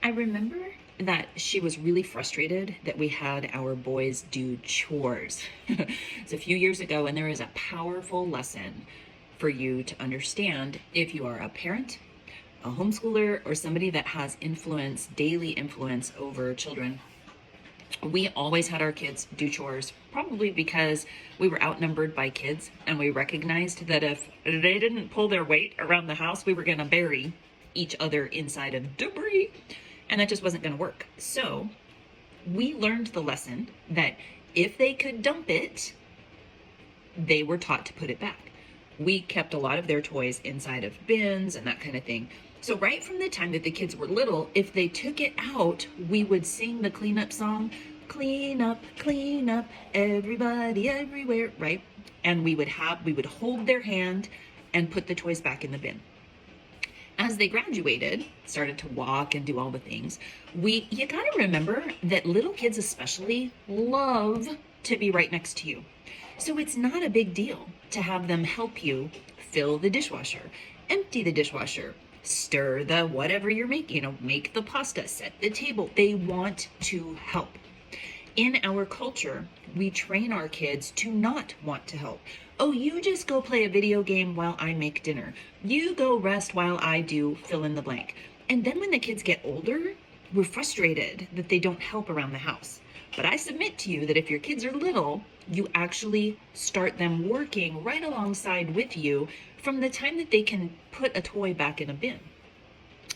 I remember that she was really frustrated that we had our boys do chores. It's a few years ago, and there is a powerful lesson for you to understand if you are a parent, a homeschooler, or somebody that has influence, daily influence over children. We always had our kids do chores, probably because we were outnumbered by kids, and we recognized that if they didn't pull their weight around the house, we were going to bury each other inside of debris, and that just wasn't going to work. So we learned the lesson that if they could dump it, they were taught to put it back. We kept a lot of their toys inside of bins and that kind of thing. So right from the time that the kids were little, if they took it out, we would sing the cleanup song, clean up, everybody, everywhere, right? And we would hold their hand and put the toys back in the bin. As they graduated, started to walk and do all the things, you gotta remember that little kids especially love to be right next to you. So it's not a big deal to have them help you fill the dishwasher, empty the dishwasher, stir the whatever you're making, make the pasta, set the table. They want to help. In our culture, we train our kids to not want to help. Oh, you just go play a video game while I make dinner. You go rest while I do fill in the blank. And then when the kids get older, we're frustrated that they don't help around the house. But I submit to you that if your kids are little, you actually start them working right alongside with you from the time that they can put a toy back in a bin.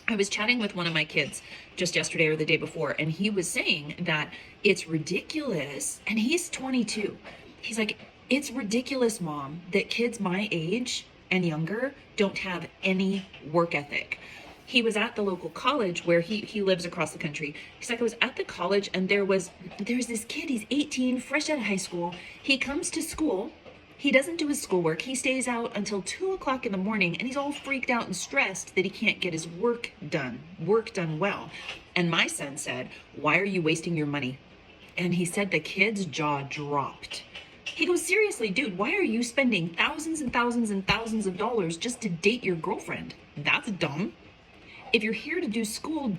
I was chatting with one of my kids just yesterday or the day before, and he was saying that it's ridiculous, and he's 22. He's like, it's ridiculous, Mom, that kids my age and younger don't have any work ethic. He was at the local college where he lives across the country. He's like, I was at the college and there's this kid, he's 18, fresh out of high school. He comes to school, he doesn't do his schoolwork. He stays out until 2:00 in the morning, and he's all freaked out and stressed that he can't get his work done well. And my son said, why are you wasting your money? And he said the kid's jaw dropped. He goes, seriously, dude, why are you spending thousands and thousands and thousands of dollars just to date your girlfriend? That's dumb. If you're here to do school,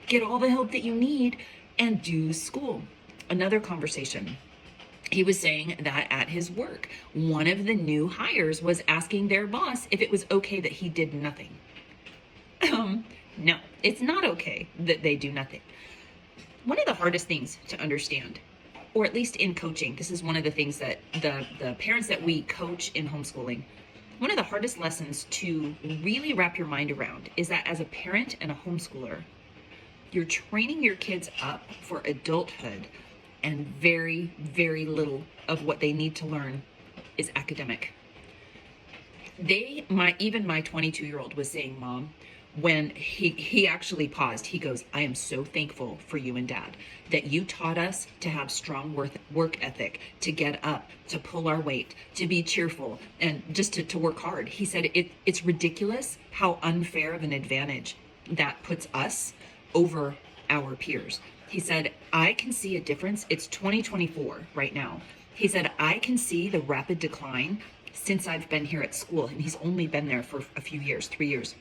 get all the help that you need and do school. Another conversation. He was saying that at his work, one of the new hires was asking their boss if it was okay that he did nothing. No, it's not okay that they do nothing. One of the hardest things to understand, or at least in coaching, this is one of the things that the parents that we coach in homeschooling, one of the hardest lessons to really wrap your mind around is that as a parent and a homeschooler, you're training your kids up for adulthood, and very, very little of what they need to learn is academic. Even my 22-year-old was saying, Mom, when he actually paused, he goes, I am so thankful for you and Dad that you taught us to have strong work ethic, to get up, to pull our weight, to be cheerful, and just to work hard. He said it's ridiculous how unfair of an advantage that puts us over our peers. He said, I can see a difference. It's 2024 right now. He said, I can see the rapid decline since I've been here at school. And he's only been there for a few years, 3 years.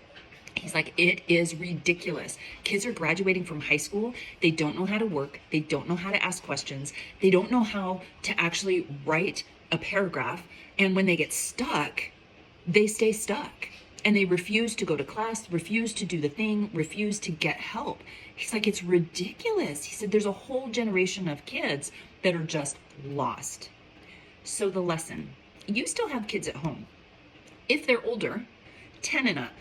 He's like, it is ridiculous. Kids are graduating from high school. They don't know how to work. They don't know how to ask questions. They don't know how to actually write a paragraph. And when they get stuck, they stay stuck. And they refuse to go to class, refuse to do the thing, refuse to get help. He's like, it's ridiculous. He said, there's a whole generation of kids that are just lost. So the lesson, you still have kids at home. If they're older, 10 and up,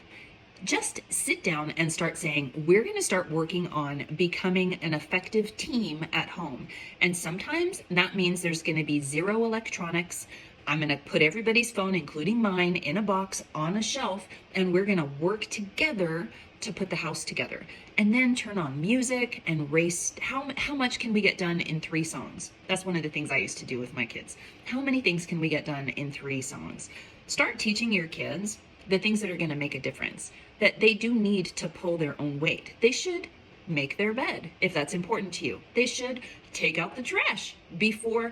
just sit down and start saying, we're going to start working on becoming an effective team at home. And sometimes that means there's going to be zero electronics. I'm going to put everybody's phone, including mine, in a box on a shelf, and we're going to work together to put the house together. And then turn on music and race. How much can we get done in 3 songs? That's one of the things I used to do with my kids. How many things can we get done in 3 songs? Start teaching your kids the things that are going to make a difference, that they do need to pull their own weight. They should make their bed if that's important to you. They should take out the trash before.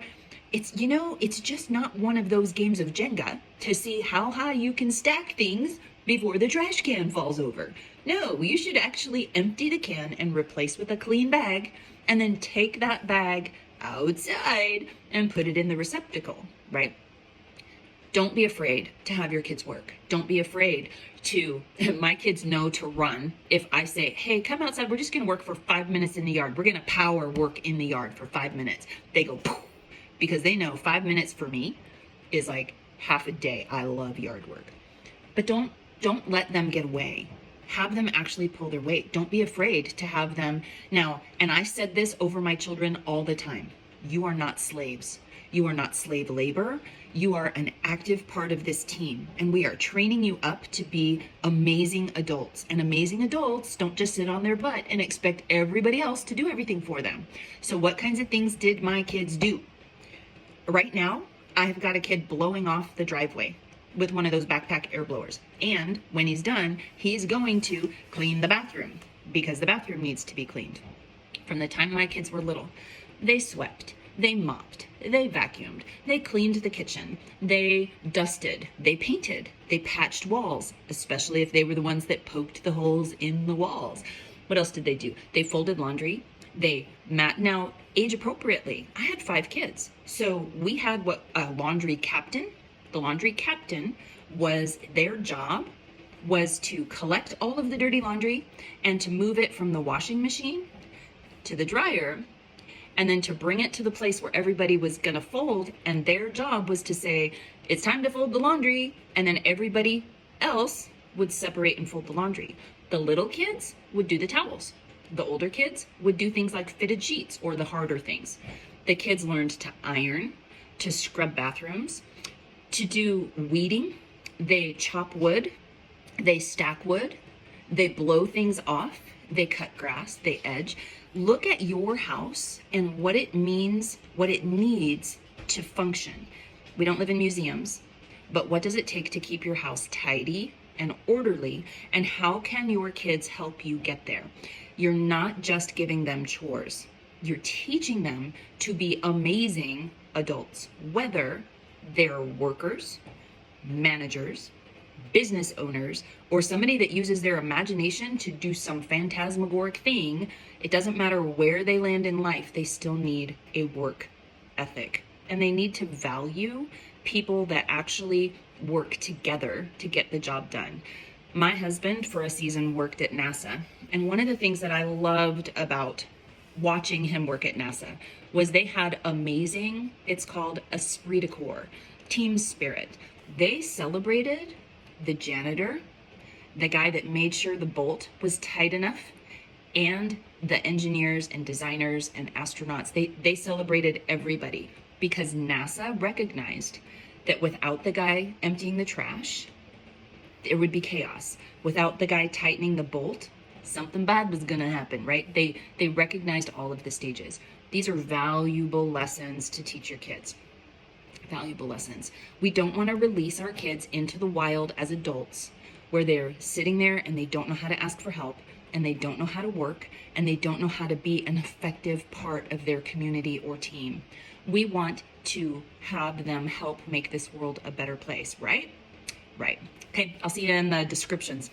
It's just not one of those games of Jenga to see how high you can stack things before the trash can falls over. No, you should actually empty the can and replace with a clean bag, and then take that bag outside and put it in the receptacle, right? Don't be afraid to have your kids work. Don't be afraid to, my kids know to run. If I say, hey, come outside, we're just gonna work for 5 minutes in the yard. We're gonna power work in the yard for 5 minutes. They go, poof, because they know 5 minutes for me is like half a day. I love yard work. But don't let them get away. Have them actually pull their weight. Don't be afraid to have them. Now, and I said this over my children all the time. You are not slaves. You are not slave labor. You are an active part of this team, and we are training you up to be amazing adults. And amazing adults don't just sit on their butt and expect everybody else to do everything for them. So what kinds of things did my kids do? Right now, I've got a kid blowing off the driveway with one of those backpack air blowers. And when he's done, he's going to clean the bathroom, because the bathroom needs to be cleaned. From the time my kids were little, they swept, they mopped, they vacuumed, they cleaned the kitchen, they dusted, they painted, they patched walls, especially if they were the ones that poked the holes in the walls. What else did they do? They folded laundry. They now, age appropriately. I had 5 kids. So we had a laundry captain. The laundry captain was, their job was to collect all of the dirty laundry and to move it from the washing machine to the dryer, and then to bring it to the place where everybody was gonna fold. And their job was to say, it's time to fold the laundry. And then everybody else would separate and fold the laundry. The little kids would do the towels. The older kids would do things like fitted sheets or the harder things. The kids learned to iron, to scrub bathrooms, to do weeding. They chop wood, they stack wood, they blow things off, they cut grass, they edge. Look at your house and what it means, what it needs to function. We don't live in museums, but what does it take to keep your house tidy and orderly? And how can your kids help you get there? You're not just giving them chores. You're teaching them to be amazing adults, whether they're workers, managers, business owners, or somebody that uses their imagination to do some phantasmagoric thing. It doesn't matter where they land in life, they still need a work ethic. And they need to value people that actually work together to get the job done. My husband, for a season, worked at NASA. And one of the things that I loved about watching him work at NASA was they had amazing, it's called esprit de corps, team spirit. They celebrated the janitor, the guy that made sure the bolt was tight enough, and the engineers and designers and astronauts. They celebrated everybody, because NASA recognized that without the guy emptying the trash, there would be chaos. Without the guy tightening the bolt, something bad was gonna happen, right? They recognized all of the stages. These are valuable lessons to teach your kids. Valuable lessons. We don't want to release our kids into the wild as adults, where they're sitting there and they don't know how to ask for help, and they don't know how to work, and they don't know how to be an effective part of their community or team. We want to have them help make this world a better place, right? Right. Okay, I'll see you in the descriptions.